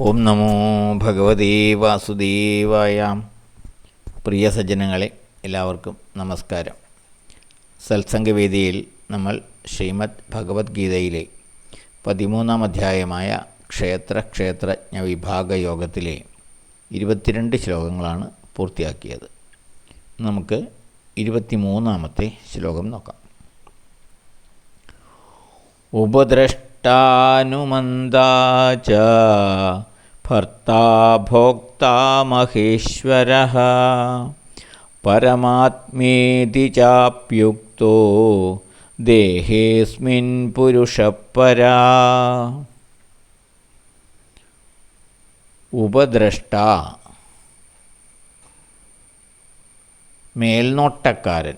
ഓം നമോ ഭഗവതേ വാസുദേവായ. പ്രിയ സജ്ജനങ്ങളെ, എല്ലാവർക്കും നമസ്കാരം. സത്സംഗവേദിയിൽ നമ്മൾ ശ്രീമദ് ഭഗവത്ഗീതയിലെ 13-ാം അധ്യായമായ ക്ഷേത്രജ്ഞ വിഭാഗ യോഗത്തിലെ 22 ശ്ലോകങ്ങളാണ് പൂർത്തിയാക്കിയത്. നമുക്ക് 23-ാമത്തെ ശ്ലോകം നോക്കാം. ഉപദ്രഷ്ടാനുമന്താ ച ഭർത്താ ഭോക്താ മഹേശ്വരഃ പരമാത്മേതി ചാപ്യുക്തോ ദേഹേസ്മിൻ പുരുഷഃ പരാ. ഉപദ്രഷ്ട, മേൽനോട്ടക്കാരൻ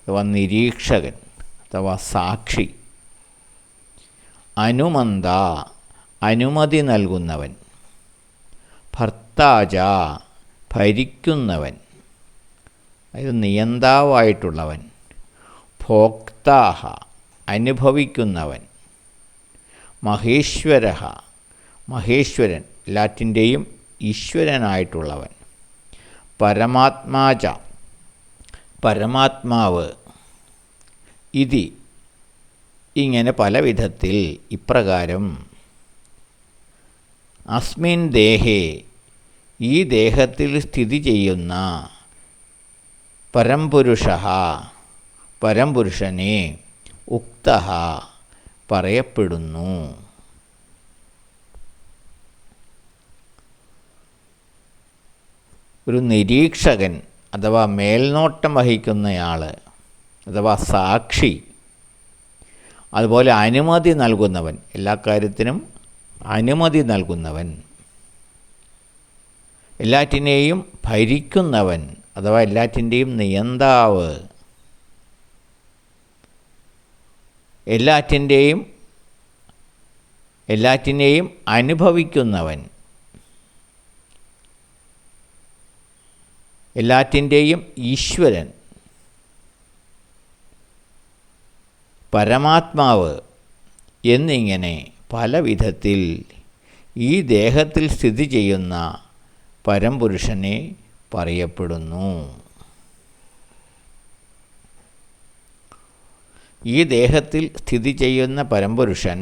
അഥവാ നിരീക്ഷകൻ അഥവാ സാക്ഷി. അനുമന്ത, അനുമതി നൽകുന്നവൻ. ഭർത്താജ, ഭരിക്കുന്നവൻ, അതായത് നിയന്താവായിട്ടുള്ളവൻ. ഭോക്താഹ, അനുഭവിക്കുന്നവൻ. മഹേശ്വരഃ, മഹേശ്വരൻ, എല്ലാറ്റിൻ്റെയും ഈശ്വരനായിട്ടുള്ളവൻ. പരമാത്മാച, പരമാത്മാവ്. ഇതി, ഇങ്ങനെ പല വിധത്തിൽ, ഇപ്രകാരം. അസ്മിൻ ദേഹേ, ഈ ദേഹത്തിൽ സ്ഥിതി ചെയ്യുന്ന. പരംപുരുഷഃ, പരംപുരുഷനെ. ഉക്തഃ, പറയപ്പെടുന്നു. ഒരു നിരീക്ഷകൻ അഥവാ മേൽനോട്ടം വഹിക്കുന്നയാൾ അഥവാ സാക്ഷി, അതുപോലെ അനുമതി നൽകുന്നവൻ, എല്ലാ കാര്യത്തിനും അനുമതി നൽകുന്നവൻ. എല്ലാറ്റിനെയും ഭരിക്കുന്നവൻ അഥവാ എല്ലാറ്റിൻ്റെയും നിയന്താവ്. എല്ലാറ്റിനെയും അനുഭവിക്കുന്നവൻ. എല്ലാറ്റിൻ്റെയും ഈശ്വരൻ. പരമാത്മാവ് എന്നിങ്ങനെ പല വിധത്തിൽ ഈ ദേഹത്തിൽ സ്ഥിതി ചെയ്യുന്ന പരംപുരുഷനെ പറയപ്പെടുന്നു. ഈ ദേഹത്തിൽ സ്ഥിതി ചെയ്യുന്ന പരംപുരുഷൻ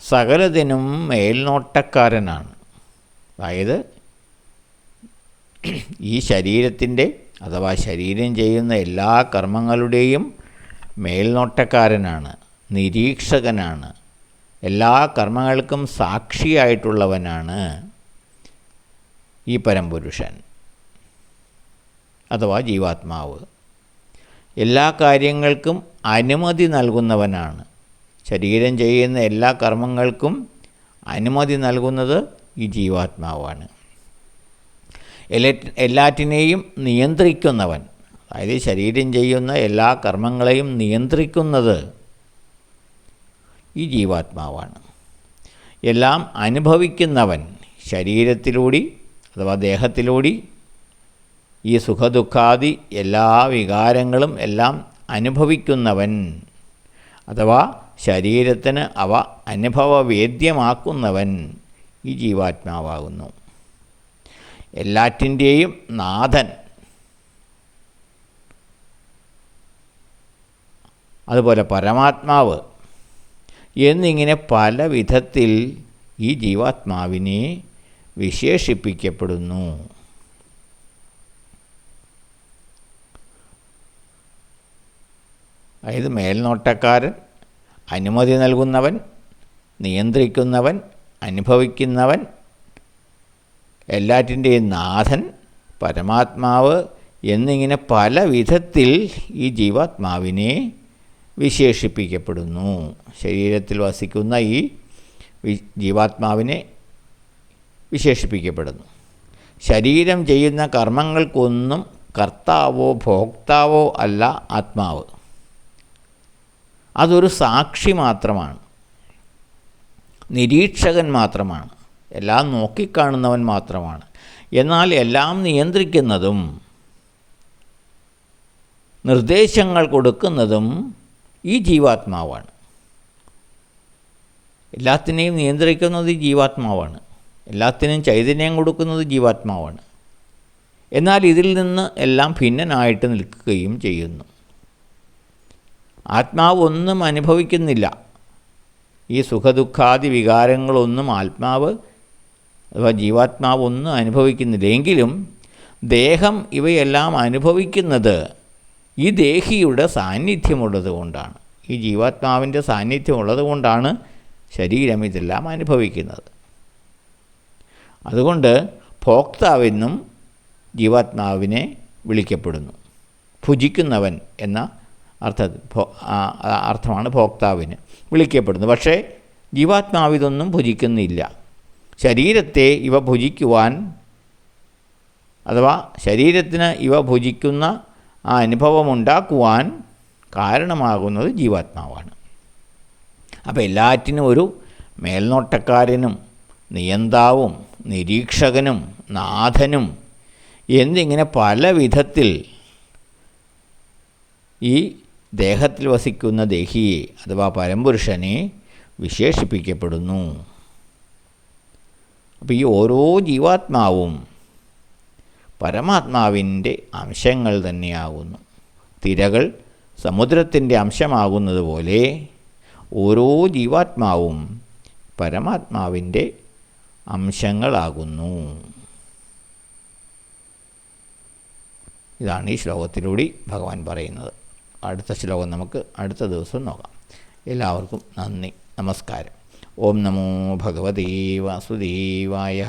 സകലതിനും മേൽനോട്ടക്കാരനാണ്. അതായത് ഈ ശരീരത്തിൻ്റെ അഥവാ ശരീരം ചെയ്യുന്ന എല്ലാ കർമ്മങ്ങളുടെയും മേൽനോട്ടക്കാരനാണ്, നിരീക്ഷകനാണ്, എല്ലാ കർമ്മങ്ങൾക്കും സാക്ഷിയായിട്ടുള്ളവനാണ് ഈ പരംപുരുഷൻ അഥവാ ജീവാത്മാവ്. എല്ലാ കാര്യങ്ങൾക്കും അനുമതി നൽകുന്നവനാണ്. ശരീരം ചെയ്യുന്ന എല്ലാ കർമ്മങ്ങൾക്കും അനുമതി നൽകുന്നത് ഈ ജീവാത്മാവാണ്. എല്ലാറ്റിനെയും നിയന്ത്രിക്കുന്നവൻ, അതായത് ശരീരം ചെയ്യുന്ന എല്ലാ കർമ്മങ്ങളെയും നിയന്ത്രിക്കുന്നത് ഈ ജീവാത്മാവാണ്. എല്ലാം അനുഭവിക്കുന്നവൻ, ശരീരത്തിലൂടെ അഥവാ ദേഹത്തിലൂടെ ഈ സുഖദുഃഖാദി എല്ലാ വികാരങ്ങളും എല്ലാം അനുഭവിക്കുന്നവൻ അഥവാ ശരീരത്തിന് അവ അനുഭവവേദ്യമാക്കുന്നവൻ ഈ ജീവാത്മാവാകുന്നു. എല്ലാറ്റിൻ്റെയും നാഥൻ, അതുപോലെ പരമാത്മാവ് എന്നിങ്ങനെ പല വിധത്തിൽ ഈ ജീവാത്മാവിനെ വിശേഷിപ്പിക്കപ്പെടുന്നു. അതായത് മേൽനോട്ടക്കാരൻ, അനുമതി നൽകുന്നവൻ, നിയന്ത്രിക്കുന്നവൻ, അനുഭവിക്കുന്നവൻ, എല്ലാറ്റിൻ്റെയും നാഥൻ, പരമാത്മാവ് എന്നിങ്ങനെ പല വിധത്തിൽ ഈ ജീവാത്മാവിനെ വിശേഷിപ്പിക്കപ്പെടുന്നു. ശരീരത്തിൽ വസിക്കുന്ന ഈ ജീവാത്മാവിനെ വിശേഷിപ്പിക്കപ്പെടുന്നു. ശരീരം ചെയ്യുന്ന കർമ്മങ്ങൾക്കൊന്നും കർത്താവോ ഭോക്താവോ അല്ല ആത്മാവ്. അതൊരു സാക്ഷി മാത്രമാണ്, നിരീക്ഷകൻ മാത്രമാണ്, എല്ലാം നോക്കിക്കാണുന്നവൻ മാത്രമാണ്. എന്നാൽ എല്ലാം നിയന്ത്രിക്കുന്നതും നിർദ്ദേശങ്ങൾ കൊടുക്കുന്നതും ഈ ജീവാത്മാവാണ്. എല്ലാത്തിനെയും നിയന്ത്രിക്കുന്നത് ഈ ജീവാത്മാവാണ്. എല്ലാത്തിനും ചൈതന്യം കൊടുക്കുന്നത് ജീവാത്മാവാണ്. എന്നാൽ ഇതിൽ നിന്ന് എല്ലാം ഭിന്നനായിട്ട് നിൽക്കുകയും ചെയ്യുന്നു. ആത്മാവ് ഒന്നും അനുഭവിക്കുന്നില്ല. ഈ സുഖദുഃഖാദി വികാരങ്ങളൊന്നും ആത്മാവ് അഥവാ ജീവാത്മാവ് ഒന്നും അനുഭവിക്കുന്നില്ല. എങ്കിലും ദേഹം ഇവയെല്ലാം അനുഭവിക്കുന്നത് ഈ ദേഹിയുടെ സാന്നിധ്യമുള്ളത് കൊണ്ടാണ്. ഈ ജീവാത്മാവിൻ്റെ സാന്നിധ്യമുള്ളത് കൊണ്ടാണ് ശരീരം ഇതെല്ലാം അനുഭവിക്കുന്നത്. അതുകൊണ്ട് ഭോക്താവെന്നും ജീവാത്മാവിനെ വിളിക്കപ്പെടുന്നു. ഭുജിക്കുന്നവൻ എന്ന അർത്ഥമാണ് ഭോക്താവിന് വിളിക്കപ്പെടുന്നത്. പക്ഷേ ജീവാത്മാവിതൊന്നും ഭുജിക്കുന്നില്ല. ശരീരത്തെ ഇവ ഭുജിക്കുവാൻ അഥവാ ശരീരത്തിന് ഇവ ഭുജിക്കുന്ന ആ അനുഭവമുണ്ടാക്കുവാൻ കാരണമാകുന്നത് ജീവാത്മാവാണ്. അപ്പോൾ എല്ലാറ്റിനും ഒരു മേൽനോട്ടക്കാരനും നിയന്താവും നിരീക്ഷകനും നാഥനും എന്നിങ്ങനെ പല വിധത്തിൽ ഈ ദേഹത്തിൽ വസിക്കുന്ന ദേഹിയെ അഥവാ പരമ്പുരുഷനെ വിശേഷിപ്പിക്കപ്പെടുന്നു. അപ്പോൾ ഈ ഓരോ ജീവാത്മാവും പരമാത്മാവിൻ്റെ അംശങ്ങൾ തന്നെയാകുന്നു. തിരകൾ സമുദ്രത്തിൻ്റെ അംശമാകുന്നത് പോലെ ഓരോ ജീവാത്മാവും പരമാത്മാവിൻ്റെ അംശങ്ങളാകുന്നു. ഇതാണ് ഈ ശ്ലോകത്തിലൂടെ ഭഗവാൻ പറയുന്നത്. അടുത്ത ശ്ലോകം നമുക്ക് അടുത്ത ദിവസം നോക്കാം. എല്ലാവർക്കും നന്ദി, നമസ്കാരം. ഓം നമോ ഭഗവതേ വാസുദേവായ.